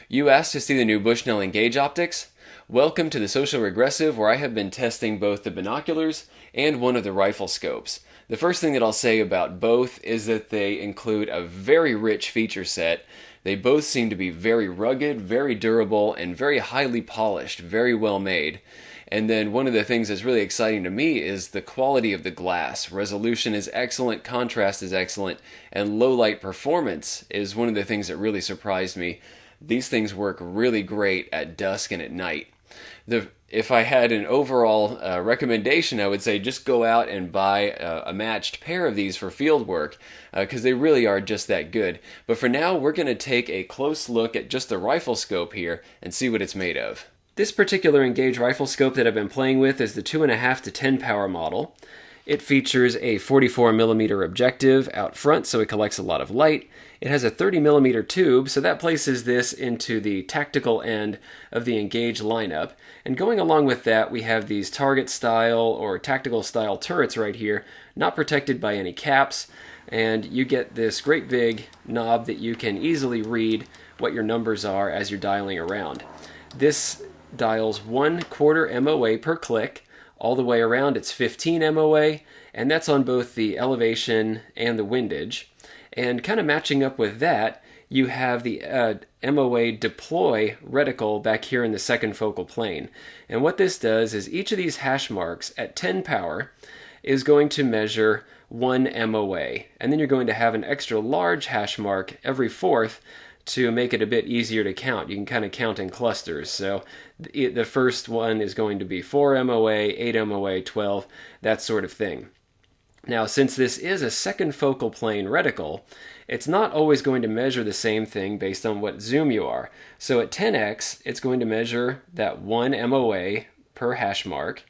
You asked to see the new Bushnell Engage optics? Welcome to the Social Regressive, where I have been testing both the binoculars and one of the rifle scopes. The first thing that I'll say about both is that they include a very rich feature set. They both seem to be very rugged, very durable, and very highly polished, very well made. And then one of the things that's really exciting to me is the quality of the glass. Resolution is excellent, contrast is excellent, and low light performance is one of the things that really surprised me. These things work really great at dusk and at night. If I had an overall recommendation, I would say just go out and buy a matched pair of these for field work, because they really are just that good. But for now, we're going to take a close look at just the rifle scope here and see what it's made of. This particular Engage rifle scope that I've been playing with is the 2.5 to 10 power model. It features a 44mm objective out front, so it collects a lot of light. It has a 30mm tube, so that places this into the tactical end of the Engage lineup. And going along with that, we have these target style or tactical style turrets right here, not protected by any caps. And you get this great big knob that you can easily read what your numbers are as you're dialing around. This dials 1/4 MOA per click. All the way around it's 15 MOA, and that's on both the elevation and the windage. And kind of matching up with that, you have the MOA deploy reticle back here in the second focal plane. And what this does is each of these hash marks at 10 power is going to measure 1 MOA. And then you're going to have an extra large hash mark every fourth to make it a bit easier to count. You can kind of count in clusters. So the first one is going to be 4 MOA, 8 MOA, 12, that sort of thing. Now, since this is a second focal plane reticle, it's not always going to measure the same thing based on what zoom you are. So at 10x, it's going to measure that 1 MOA per hash mark.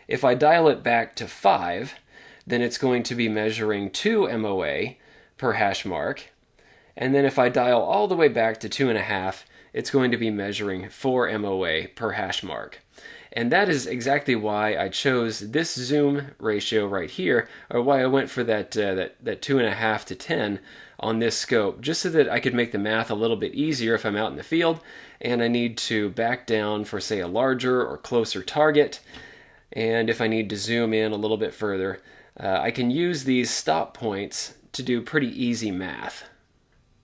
If I dial it back to 5, then it's going to be measuring 2 MOA per hash mark. And then if I dial all the way back to 2.5, it's going to be measuring 4 MOA per hash mark. And that is exactly why I chose this zoom ratio right here, or why I went for that 2.5 to 10 on this scope, just so that I could make the math a little bit easier if I'm out in the field and I need to back down for, say, a larger or closer target. And if I need to zoom in a little bit further, I can use these stop points to do pretty easy math.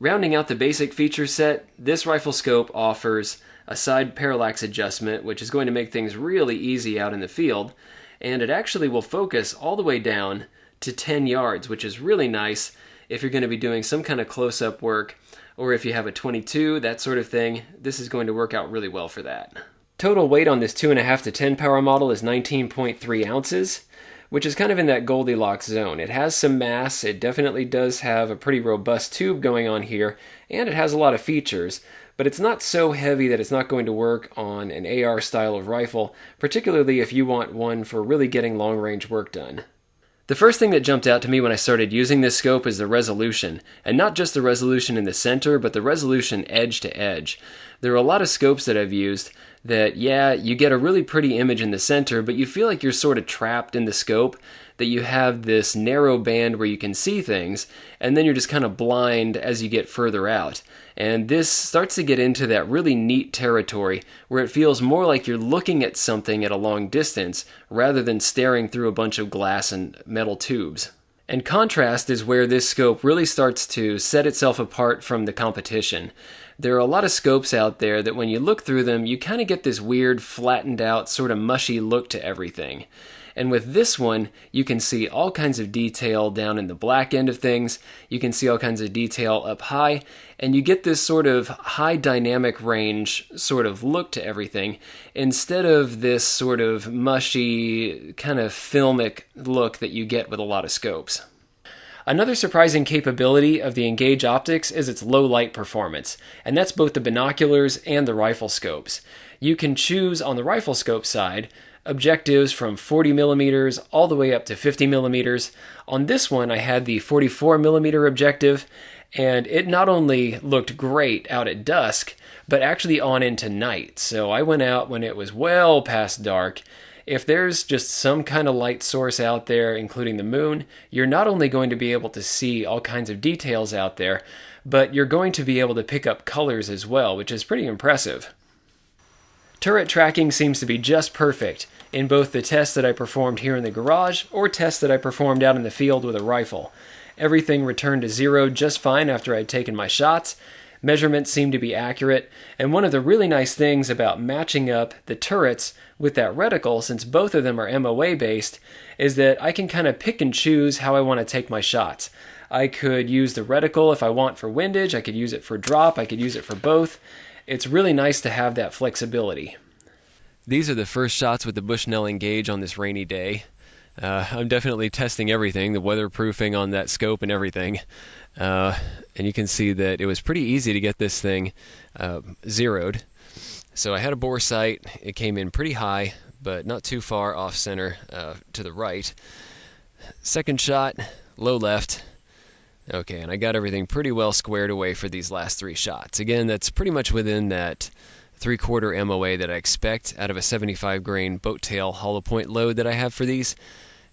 Rounding out the basic feature set, this rifle scope offers a side parallax adjustment, which is going to make things really easy out in the field, and it actually will focus all the way down to 10 yards, which is really nice if you're going to be doing some kind of close-up work, or if you have a 22, that sort of thing. This is going to work out really well for that. Total weight on this 2.5 to 10 power model is 19.3 ounces, which is kind of in that Goldilocks zone. It has some mass, it definitely does have a pretty robust tube going on here, and it has a lot of features, but it's not so heavy that it's not going to work on an AR style of rifle, particularly if you want one for really getting long-range work done. The first thing that jumped out to me when I started using this scope is the resolution, and not just the resolution in the center, but the resolution edge to edge. There are a lot of scopes that I've used that, yeah, you get a really pretty image in the center, but you feel like you're sort of trapped in the scope, that you have this narrow band where you can see things, and then you're just kind of blind as you get further out. And this starts to get into that really neat territory where it feels more like you're looking at something at a long distance rather than staring through a bunch of glass and metal tubes. And contrast is where this scope really starts to set itself apart from the competition. There are a lot of scopes out there that when you look through them, you kind of get this weird, flattened out, sort of mushy look to everything. And with this one, you can see all kinds of detail down in the black end of things, you can see all kinds of detail up high, and you get this sort of high dynamic range sort of look to everything, instead of this sort of mushy, kind of filmic look that you get with a lot of scopes. Another surprising capability of the Engage optics is its low light performance, and that's both the binoculars and the rifle scopes. You can choose on the rifle scope side objectives from 40mm all the way up to 50mm. On this one I had the 44mm objective, and it not only looked great out at dusk, but actually on into night. So I went out when it was well past dark. If there's just some kind of light source out there, including the moon, you're not only going to be able to see all kinds of details out there, but you're going to be able to pick up colors as well, which is pretty impressive. Turret tracking seems to be just perfect in both the tests that I performed here in the garage or tests that I performed out in the field with a rifle. Everything returned to 0 just fine after I'd taken my shots. Measurements seemed to be accurate, and one of the really nice things about matching up the turrets with that reticle, since both of them are MOA based, is that I can kind of pick and choose how I want to take my shots. I could use the reticle if I want for windage, I could use it for drop, I could use it for both. It's really nice to have that flexibility. These are the first shots with the Bushnell Engage on this rainy day. I'm definitely testing everything, the weatherproofing on that scope and everything. And you can see that it was pretty easy to get this thing zeroed. So I had a bore sight. It came in pretty high, but not too far off center to the right. Second shot, low left. Okay, and I got everything pretty well squared away for these last 3 shots. Again, that's pretty much within that 3/4 MOA that I expect out of a 75 grain boat tail hollow point load that I have for these.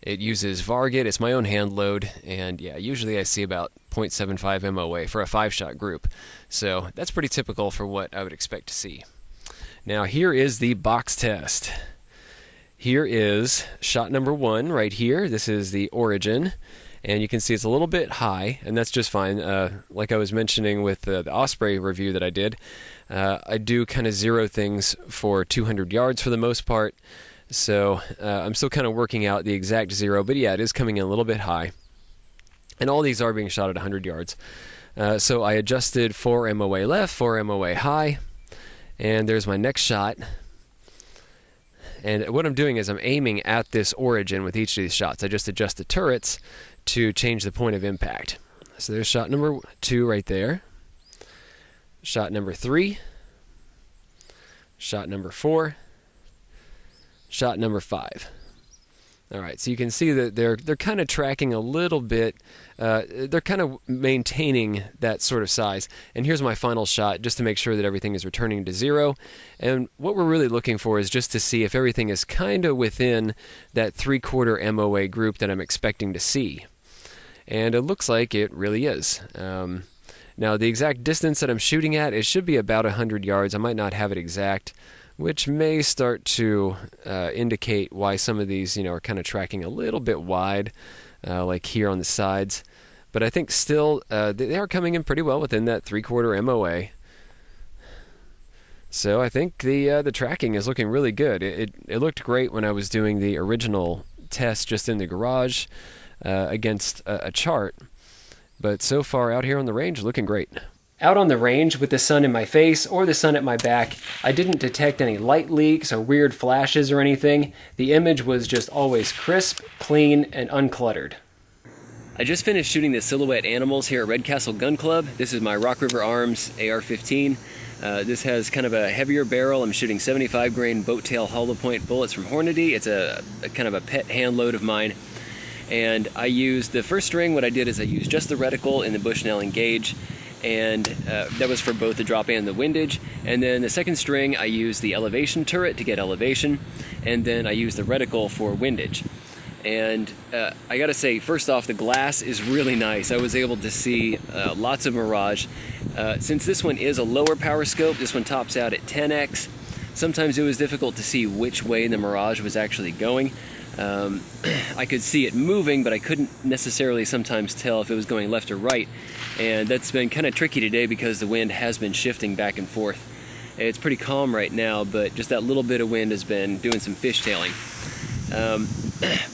It uses Varget, it's my own hand load, and yeah, usually I see about 0.75 MOA for a 5-shot group. So that's pretty typical for what I would expect to see. Now here is the box test. Here is shot number 1 right here. This is the origin, and you can see it's a little bit high, and that's just fine. Like I was mentioning with the Osprey review that I did, I do kind of zero things for 200 yards for the most part. So I'm still kind of working out the exact zero, but yeah, it is coming in a little bit high. And all these are being shot at 100 yards. So I adjusted 4 MOA left, 4 MOA high, and there's my next shot. And what I'm doing is I'm aiming at this origin with each of these shots. I just adjust the turrets to change the point of impact. So there's shot number 2 right there. Shot number 3. Shot number 4. Shot number 5. All right, so you can see that they're kind of tracking a little bit. They're kind of maintaining that sort of size. And here's my final shot, just to make sure that everything is returning to 0. And what we're really looking for is just to see if everything is kind of within that 3/4 MOA group that I'm expecting to see. And it looks like it really is. Now, the exact distance that I'm shooting at, it should be about 100 yards. I might not have it exact, which may start to indicate why some of these, are kind of tracking a little bit wide, like here on the sides. But I think still they are coming in pretty well within that 3/4 MOA. So I think the tracking is looking really good. It looked great when I was doing the original test just in the garage against a chart. But so far out here on the range, looking great. Out on the range with the sun in my face or the sun at my back, I didn't detect any light leaks or weird flashes or anything. The image was just always crisp, clean, and uncluttered. I just finished shooting the silhouette animals here at Red Castle Gun Club. This is my Rock River Arms AR-15. This has kind of a heavier barrel. I'm shooting 75 grain boat tail hollow point bullets from Hornady. It's a kind of a pet hand load of mine. And I used the first string. What I did is I used just the reticle in the Bushnell Engage, and that was for both the drop and the windage. And then the second string, I used the elevation turret to get elevation, and then I used the reticle for windage. And I gotta say, first off, the glass is really nice. I was able to see lots of mirage. Since this one is a lower power scope, this one tops out at 10x. Sometimes it was difficult to see which way the mirage was actually going. I could see it moving, but I couldn't necessarily sometimes tell if it was going left or right. And that's been kind of tricky today because the wind has been shifting back and forth. It's pretty calm right now, but just that little bit of wind has been doing some fishtailing.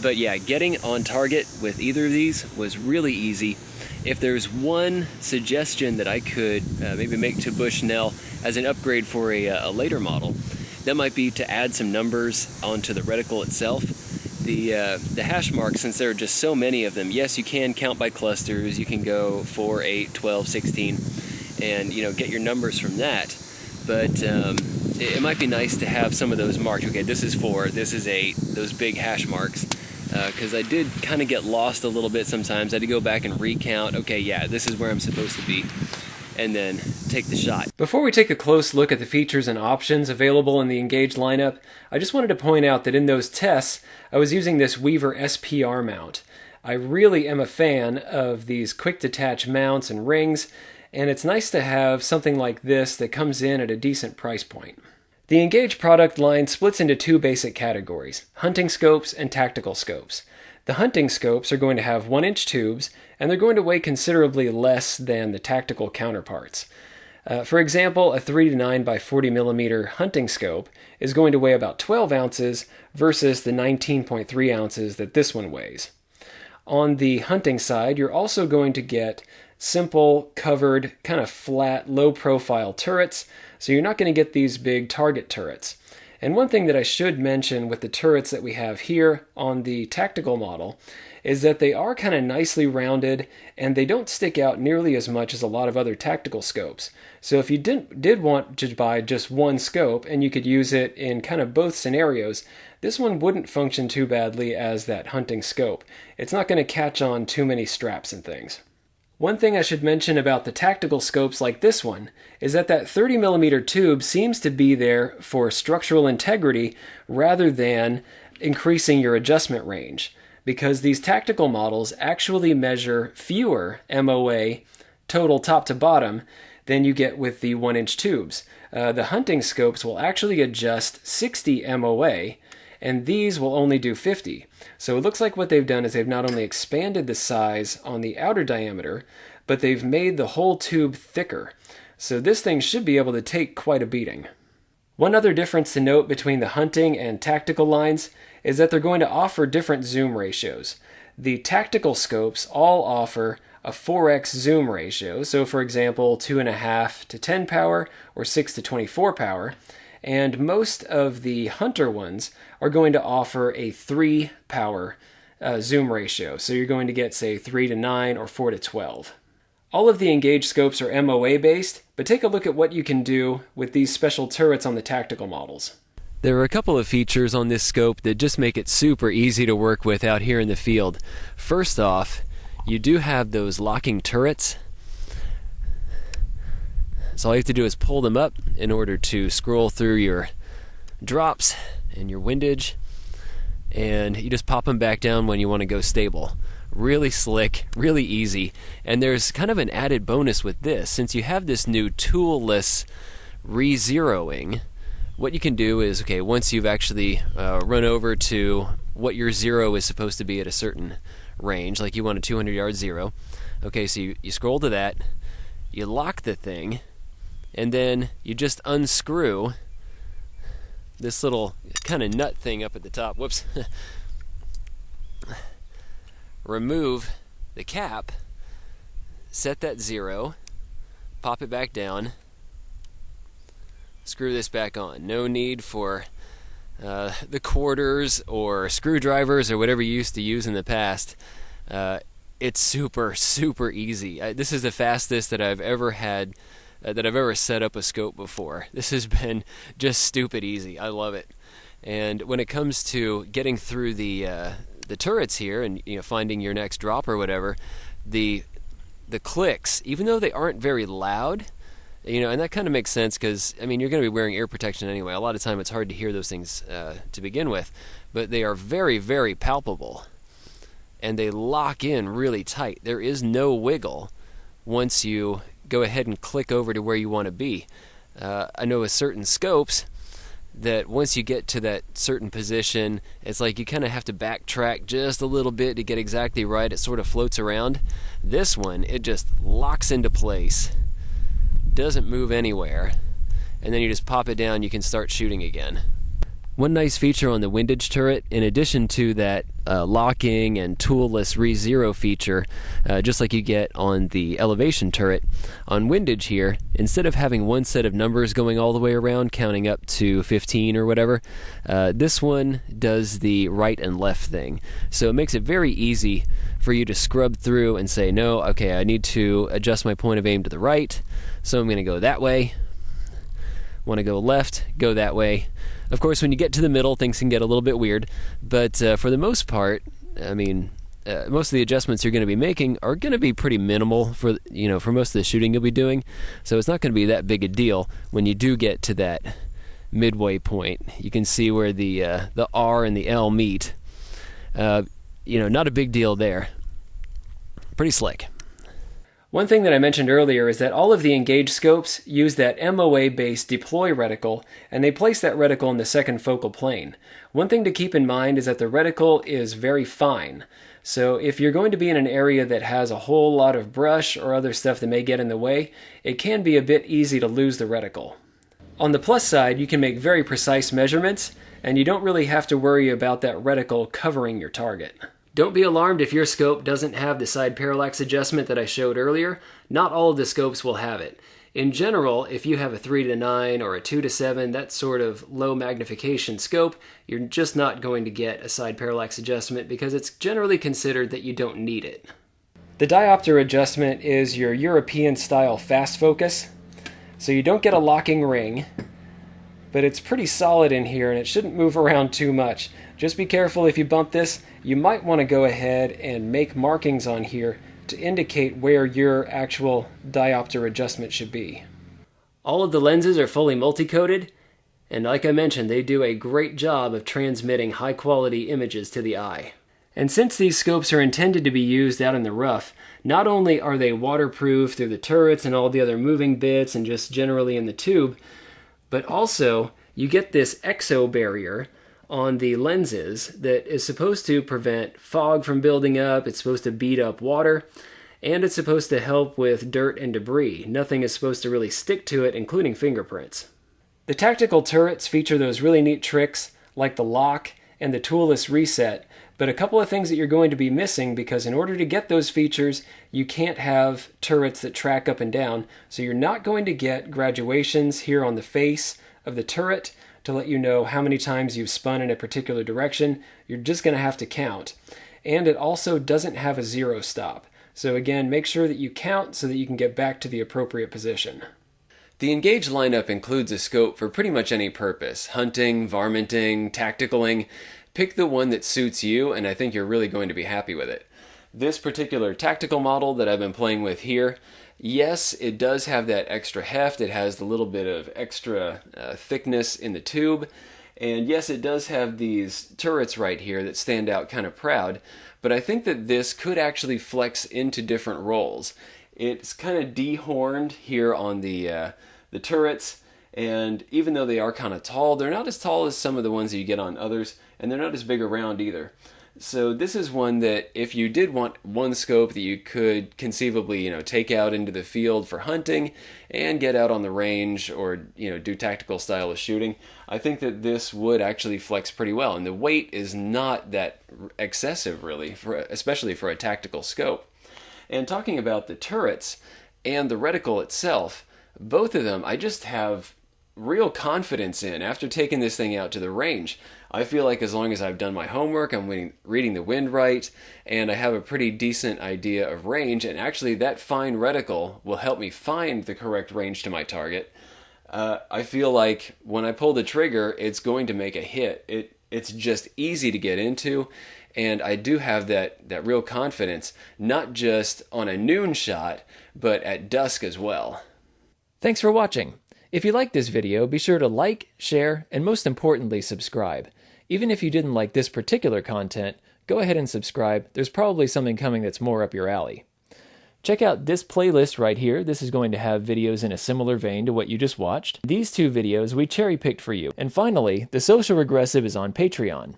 But yeah, getting on target with either of these was really easy. If there's one suggestion that I could maybe make to Bushnell as an upgrade for a later model, that might be to add some numbers onto the reticle itself. The hash marks, since there are just so many of them, yes, you can count by clusters. You can go 4, 8, 12, 16, and get your numbers from that. But it might be nice to have some of those marked. Okay, this is 4, this is 8, those big hash marks. Because I did kind of get lost a little bit sometimes. I had to go back and recount. Okay, yeah, this is where I'm supposed to be. And then take the shot. Before we take a close look at the features and options available in the Engage lineup, I just wanted to point out that in those tests, I was using this Weaver SPR mount. I really am a fan of these quick detach mounts and rings, and it's nice to have something like this that comes in at a decent price point. The Engage product line splits into two basic categories, hunting scopes and tactical scopes. The hunting scopes are going to have 1-inch tubes, and they're going to weigh considerably less than the tactical counterparts. For example, a 3-9 by 40 millimeter hunting scope is going to weigh about 12 ounces versus the 19.3 ounces that this one weighs. On the hunting side, you're also going to get simple, covered, kind of flat, low-profile turrets, so you're not going to get these big target turrets. And one thing that I should mention with the turrets that we have here on the tactical model is that they are kind of nicely rounded and they don't stick out nearly as much as a lot of other tactical scopes. So if you did want to buy just one scope and you could use it in kind of both scenarios, this one wouldn't function too badly as that hunting scope. It's not going to catch on too many straps and things. One thing I should mention about the tactical scopes like this one is that 30mm tube seems to be there for structural integrity rather than increasing your adjustment range, because these tactical models actually measure fewer MOA total top to bottom than you get with the 1-inch tubes. The hunting scopes will actually adjust 60 MOA, and these will only do 50. So it looks like what they've done is they've not only expanded the size on the outer diameter, but they've made the whole tube thicker. So this thing should be able to take quite a beating. One other difference to note between the hunting and tactical lines is that they're going to offer different zoom ratios. The tactical scopes all offer a 4x zoom ratio, so for example 2.5 to 10 power or 6 to 24 power, and most of the hunter ones are going to offer a 3 power zoom ratio. So you're going to get, say, 3 to 9 or 4 to 12. All of the Engage scopes are MOA based, but take a look at what you can do with these special turrets on the tactical models. There are a couple of features on this scope that just make it super easy to work with out here in the field. First off, you do have those locking turrets. So all you have to do is pull them up in order to scroll through your drops and your windage, and you just pop them back down when you want to go stable. Really slick, really easy. And there's kind of an added bonus with this. Since you have this new toolless re-zeroing, what you can do is, okay, once you've actually run over to what your zero is supposed to be at a certain range, like you want a 200-yard zero, okay, so you scroll to that, you lock the thing, and then you just unscrew this little kind of nut thing up at the top. Whoops. Remove the cap, set that zero, pop it back down, screw this back on. No need for the quarters or screwdrivers or whatever you used to use in the past. It's super, super easy. This is the fastest that I've ever had, that I've ever set up a scope before. This has been just stupid easy. I love it. And when it comes to getting through the turrets here and finding your next drop or whatever, the clicks, even though they aren't very loud, and that kind of makes sense because you're going to be wearing ear protection anyway. A lot of time it's hard to hear those things to begin with, but they are very, very palpable, and they lock in really tight. There is no wiggle once you go ahead and click over to where you want to be. I know with certain scopes that once you get to that certain position, it's like you kind of have to backtrack just a little bit to get exactly right. It sort of floats around. This one, it just locks into place, doesn't move anywhere, and then you just pop it down, you can start shooting again. One nice feature on the windage turret, in addition to that locking and toolless re-zero feature, just like you get on the elevation turret, on windage here, instead of having one set of numbers going all the way around, counting up to 15 or whatever, this one does the right and left thing. So it makes it very easy for you to scrub through and say, no, okay, I need to adjust my point of aim to the right, so I'm going to go that way. Want to go left, go that way. Of course, when you get to the middle, things can get a little bit weird, but for the most part, most of the adjustments you're going to be making are going to be pretty minimal for most of the shooting you'll be doing. So it's not going to be that big a deal when you do get to that midway point. You can see where the R and the L meet. Not a big deal there. Pretty slick. One thing that I mentioned earlier is that all of the Engage scopes use that MOA-based deploy reticle, and they place that reticle in the second focal plane. One thing to keep in mind is that the reticle is very fine. So if you're going to be in an area that has a whole lot of brush or other stuff that may get in the way, it can be a bit easy to lose the reticle. On the plus side, you can make very precise measurements, and you don't really have to worry about that reticle covering your target. Don't be alarmed if your scope doesn't have the side parallax adjustment that I showed earlier. Not all of the scopes will have it. In general, if you have a 3:9 or a 2:7, that sort of low magnification scope, you're just not going to get a side parallax adjustment because it's generally considered that you don't need it. The diopter adjustment is your European style fast focus. So you don't get a locking ring, but it's pretty solid in here and it shouldn't move around too much. Just be careful if you bump this. You might want to go ahead and make markings on here to indicate where your actual diopter adjustment should be. All of the lenses are fully multi-coated, and like I mentioned, they do a great job of transmitting high-quality images to the eye. And since these scopes are intended to be used out in the rough, not only are they waterproof through the turrets and all the other moving bits and just generally in the tube, but also you get this exo barrier on the lenses that is supposed to prevent fog from building up, it's supposed to beat up water, and it's supposed to help with dirt and debris. Nothing is supposed to really stick to it, including fingerprints. The tactical turrets feature those really neat tricks like the lock and the toolless reset, but a couple of things that you're going to be missing because in order to get those features, you can't have turrets that track up and down, so you're not going to get graduations here on the face of the turret to let you know how many times you've spun in a particular direction. You're just going to have to count. And it also doesn't have a zero stop. So again, make sure that you count so that you can get back to the appropriate position. The Engage lineup includes a scope for pretty much any purpose: hunting, varminting, tacticaling. Pick the one that suits you, and I think you're really going to be happy with it. This particular tactical model that I've been playing with here, yes, it does have that extra heft. It has the little bit of extra thickness in the tube. And yes, it does have these turrets right here that stand out kind of proud. But I think that this could actually flex into different roles. It's kind of dehorned here on the turrets. And even though they are kind of tall, they're not as tall as some of the ones that you get on others. And they're not as big around either. So this is one that if you did want one scope that you could conceivably, take out into the field for hunting and get out on the range or, do tactical style of shooting, I think that this would actually flex pretty well. And the weight is not that excessive really, especially for a tactical scope. And talking about the turrets and the reticle itself, both of them I just have real confidence in after taking this thing out to the range. I feel like as long as I've done my homework, I'm reading the wind right, and I have a pretty decent idea of range, and actually that fine reticle will help me find the correct range to my target. I feel like when I pull the trigger, it's going to make a hit. It's just easy to get into, and I do have that real confidence, not just on a noon shot, but at dusk as well. Thanks for watching. If you liked this video, be sure to like, share, and most importantly, subscribe. Even if you didn't like this particular content, go ahead and subscribe. There's probably something coming that's more up your alley. Check out this playlist right here. This is going to have videos in a similar vein to what you just watched. These two videos we cherry-picked for you. And finally, The Social Regressive is on Patreon.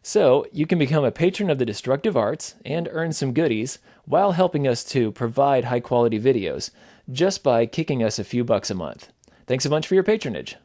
So, you can become a patron of the destructive arts and earn some goodies while helping us to provide high-quality videos just by kicking us a few bucks a month. Thanks a bunch for your patronage.